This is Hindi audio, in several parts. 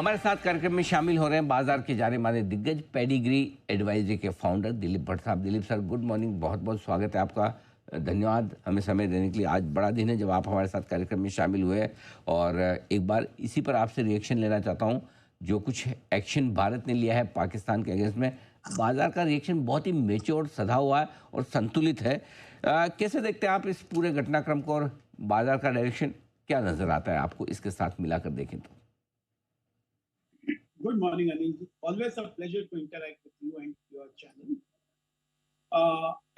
हमारे साथ कार्यक्रम में शामिल हो रहे हैं बाजार के जाने माने दिग्गज पेडिग्री एडवाइजरी के फाउंडर दिलीप भट्ट साहब। दिलीप सर, गुड मॉर्निंग, बहुत बहुत स्वागत है आपका। धन्यवाद हमें समय देने के लिए। आज बड़ा दिन है जब आप हमारे साथ कार्यक्रम में शामिल हुए और एक बार इसी पर आपसे रिएक्शन लेना चाहता हूँ। जो कुछ एक्शन भारत ने लिया है पाकिस्तान के अगेंस्ट में, बाजार का रिएक्शन बहुत ही मेच्योर, सधा हुआ है और संतुलित है। कैसे देखते हैं आप इस पूरे घटनाक्रम को और बाजार का डायरेक्शन क्या नजर आता है आपको इसके साथ मिलाकर देखें तो? Good morning, Anil ji. Always a pleasure to interact with you and your channel.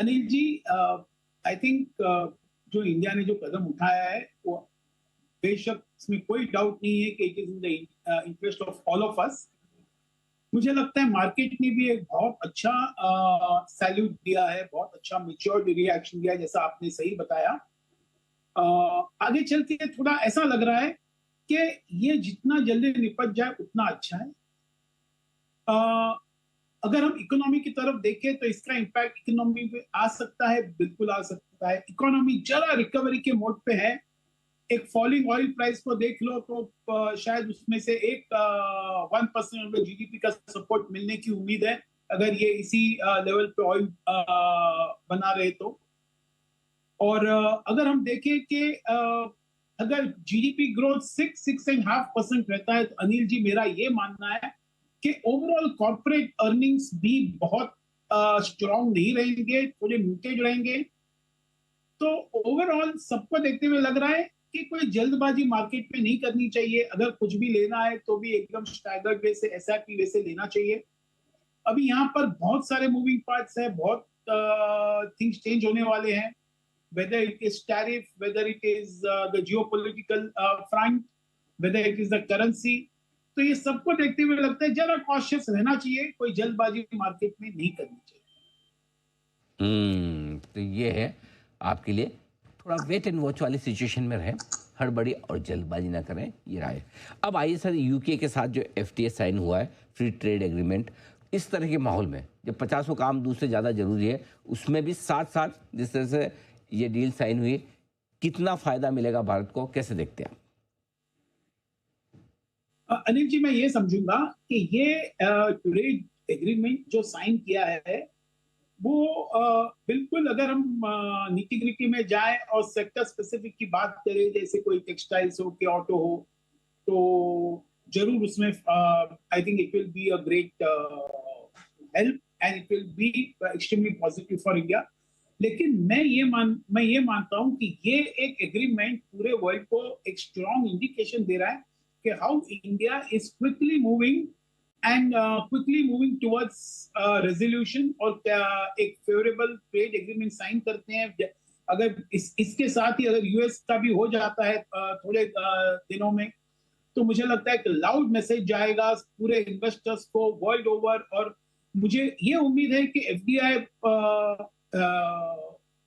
Anil ji, I think जो इंडिया ने जो कदम उठाया है वो बेशक इसमें कोई डाउट नहीं है कि it is in the interest of all of us. मुझे लगता है मार्केट ने भी एक बहुत अच्छा सैल्यूट दिया है, बहुत अच्छा मैच्योर्ड रिएक्शन दिया है, जैसा आपने सही बताया। आगे चल के थोड़ा ऐसा लग रहा है कि ये जितना जल्दी निपट जाए उतना अच्छा है। अगर हम इकोनॉमी की तरफ देखें तो इसका इम्पैक्ट इकोनॉमी पे आ सकता है, बिल्कुल आ सकता है। इकोनॉमी जरा रिकवरी के मोड पे है। एक फॉलिंग ऑयल प्राइस को देख लो तो शायद उसमें से एक 1% जीडीपी का सपोर्ट मिलने की उम्मीद है, अगर ये इसी लेवल पे ऑयल बना रहे तो। और अगर हम देखें कि अगर जीडीपी ग्रोथ 6.5% रहता है तो अनिल जी मेरा ये मानना है कि ओवरऑल कॉर्पोरेट अर्निंग्स भी बहुत स्ट्रॉन्ग नहीं रहेंगे, थोड़े म्यूटेड रहेंगे। तो ओवरऑल सबको देखते हुए लग रहा है कि कोई जल्दबाजी मार्केट में नहीं करनी चाहिए। अगर कुछ भी लेना है तो भी एकदम स्टैगर्ड वे से, एसआईपी वे से लेना चाहिए। अभी यहाँ पर बहुत सारे मूविंग पार्ट्स है, बहुत थिंग्स चेंज होने वाले हैं, whether it is tariff, whether it is the geopolitical front, whether it is the currency। तो ये सबको देखते हुए लगता है जरा कॉशियस रहना चाहिए, कोई जल्दबाजी मार्केट में नहीं करनी चाहिए। तो ये है आपके लिए, थोड़ा वेट एंड वॉच वाली सिचुएशन में रहें, हड़बड़ी और जल्दबाजी ना करें, ये राय। अब आइए सर, यूके के साथ जो एफटीए साइन हुआ है, फ्री ट्रेड एग्रीमेंट, इस तरह के माहौल में जब 50 काम दूसरे ज़्यादा जरूरी है, उसमें भी साथ साथ जिस तरह से ये डील साइन हुई, कितना फायदा मिलेगा भारत को, कैसे देखते हैं आप? अनिल जी, मैं ये समझूंगा कि ये ट्रेड एग्रीमेंट जो साइन किया है वो बिल्कुल, अगर हम नीति ग्रिटी में जाएं और सेक्टर स्पेसिफिक की बात करें, जैसे कोई टेक्सटाइल्स हो कि ऑटो हो, तो जरूर उसमें I think it will be a great help and it will be extremely positive for India. लेकिन मैं ये मानता हूं कि ये एक एग्रीमेंट पूरे वर्ल्ड को एक स्ट्रॉन्ग इंडिकेशन दे रहा है कि how India is quickly moving towards resolution और एक फेवरेबल ट्रेड एग्रीमेंट साइन करते हैं। अगर इसके साथ ही अगर यूएस का भी हो जाता है थोड़े दिनों में, तो मुझे लगता है कि लाउड मैसेज जाएगा पूरे इन्वेस्टर्स को वर्ल्ड ओवर। और मुझे ये उम्मीद है कि एफडीआई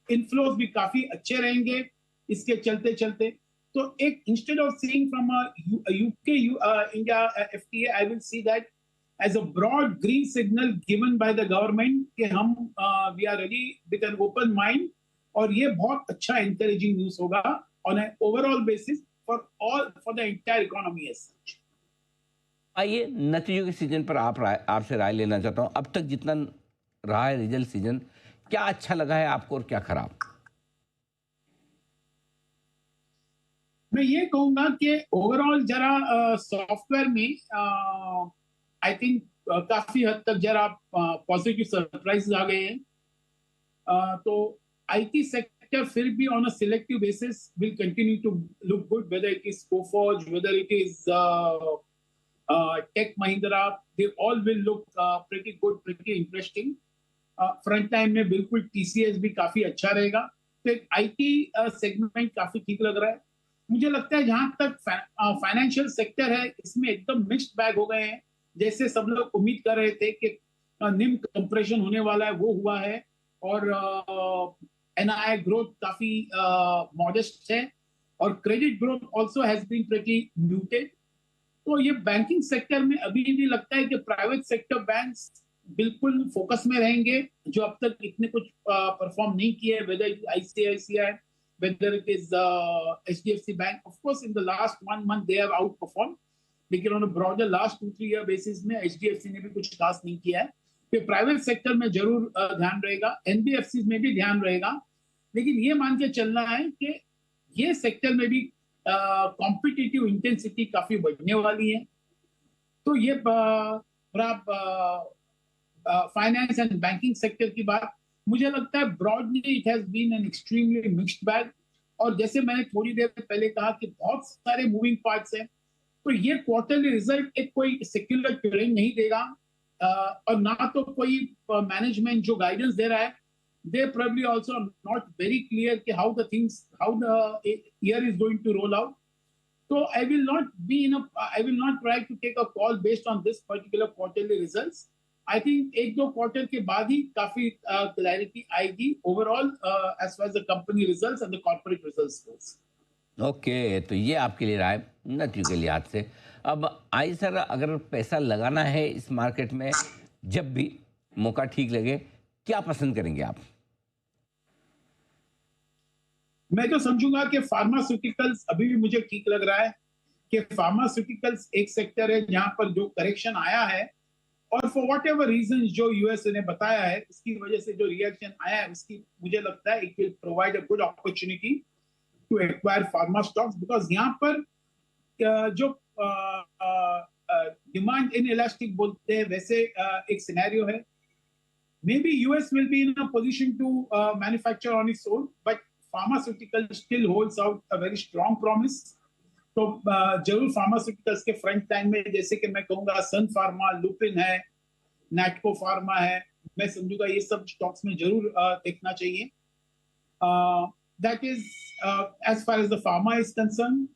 इनफ्लोज भी काफी अच्छे रहेंगे इसके चलते चलते। तो एक instead of seeing from UK India FTA, I will see that as a broad green signal given by the government कि हम we are ready with an open mind, और ये बहुत अच्छा एनकरेजिंग न्यूज होगा on an overall basis for the entire economy as such. आइए नतीजों के सीजन पर आपसे राय लेना चाहता हूं। अब तक जितना रहा है रिजल्ट सीजन, क्या अच्छा लगा है आपको और क्या खराब? मैं ये कहूंगा कि ओवरऑल जरा सॉफ्टवेयर में आई थिंक काफी हद तक जरा पॉजिटिव सरप्राइज आ गए हैं। तो आईटी सेक्टर फिर भी on a selective basis will continue to look good, whether it is Coforge, whether it is tech Mahindra, they all will look pretty good, pretty interesting. Front time में बिल्कुल टीसीएस भी काफी अच्छा रहेगा। तो एक आईटी सेगमेंट काफी ठीक लग रहा है। मुझे लगता है जहां तक फाइनेंशियल सेक्टर है, इसमें एकदम मिक्स्ड बैग हो गए हैं। जैसे सब लोग उम्मीद कर रहे थे कि निम कंप्रेशन होने वाला है, वो हुआ है, और एनआईआई ग्रोथ काफी मॉडेस्ट है, और credit growth also has been pretty muted. तो ये बैंकिंग सेक्टर में अभी भी लगता है कि प्राइवेट सेक्टर बैंक्स बिल्कुल फोकस में रहेंगे, जो अब तक इतने कुछ परफॉर्म नहीं किए, whether ICICI, whether it is HDFC Bank. Of course, in the last 1 month, they have outperformed. लेकिन on broader last 2-3 year basis में एचडीएफसी ने भी कुछ खास नहीं किया है। फिर प्राइवेट सेक्टर में जरूर ध्यान रहेगा, एनबीएफसी में भी ध्यान रहेगा, लेकिन ये मान के चलना है कि ये सेक्टर में भी कॉम्पिटिटिव इंटेंसिटी काफी बढ़ने वाली है। तो ये फाइनेंस एंड बैंकिंग सेक्टर की बात, मुझे लगता है broadly it has been an extremely mixed bag. और जैसे मैंने थोड़ी देर पहले कहा कि बहुत सारे मूविंग पार्ट्स हैं, तो ये क्वार्टरली रिजल्ट एक कोई सेक्युलर ट्रेंड नहीं देगा, और ना तो कोई मैनेजमेंट जो गाइडेंस दे रहा है, they probably also are not very clear कि how the year is going to roll out. So I will not try to take a call based on this particular quarterly results. I think एक दो क्वार्टर के बाद ही काफी क्लैरिटी आएगी overall as far as the company results and the corporate results goes. Okay, तो ये आपके लिए राय नथियों के लिहाज से। अब आई सर, अगर पैसा लगाना है इस मार्केट में, जब भी मौका ठीक लगे, क्या पसंद करेंगे आप? मैं तो समझूंगा कि फार्मास्यूटिकल्स अभी भी मुझे ठीक लग रहा है कि फार्मास्यूटिकल्स एक सेक्टर है जहां पर जो करेक्शन आया है, और फॉर व्हाट एवर रीजन जो यूएसए ने बताया है, उसकी वजह से जो रिएक्शन आया है, उसकी मुझे लगता है it will provide a good opportunity to acquire pharma stocks, because यहाँ पर जो डिमांड इन इलास्टिक बोलते हैं वैसे एक सिनेरियो है। Maybe US will be in a position to manufacture on its own, but pharmaceutical still holds out a very strong promise. तो जरूर फार्मास्यूटिकल्स के फ्रंट लाइन में, जैसे कि मैं कहूंगा सन फार्मा, लुपिन है, नैटको फार्मा है, मैं समझूंगा ये सब स्टॉक्स में जरूर देखना चाहिए। That is as far as the pharma is concern.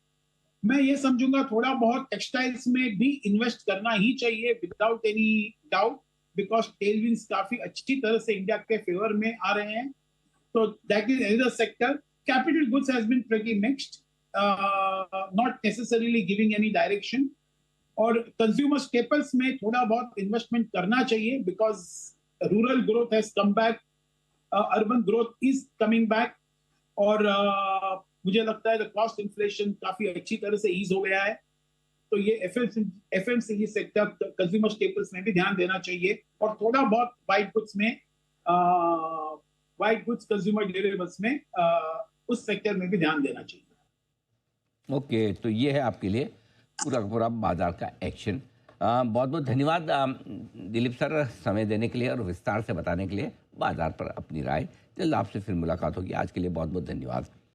मैं ये समझूंगा थोड़ा बहुत टेक्सटाइल्स में भी इन्वेस्ट करना ही चाहिए without any doubt, because tailwinds काफी अच्छी तरह से इंडिया के फेवर में आ रहे हैं। So that is another sector. Capital goods has been pretty mixed, not necessarily giving any direction. और consumer staples में थोड़ा बहुत investment करना चाहिए, because rural growth has come back, urban growth is coming back, और मुझे लगता है the cost inflation काफी अच्छी तरह से ease हो गया है। तो ये FMCG सेक्टर, consumer staples में भी ध्यान देना चाहिए, और थोड़ा बहुत white goods में वाइट गुड्स, कंज्यूमर ड्यूरेबल्स में उस सेक्टर में भी ध्यान देना चाहिए। ओके, तो ये है आपके लिए पूरा का पूरा बाजार का एक्शन। बहुत बहुत धन्यवाद दिलीप सर, समय देने के लिए और विस्तार से बताने के लिए बाजार पर अपनी राय। जल्द आपसे फिर मुलाकात होगी। आज के लिए बहुत बहुत धन्यवाद।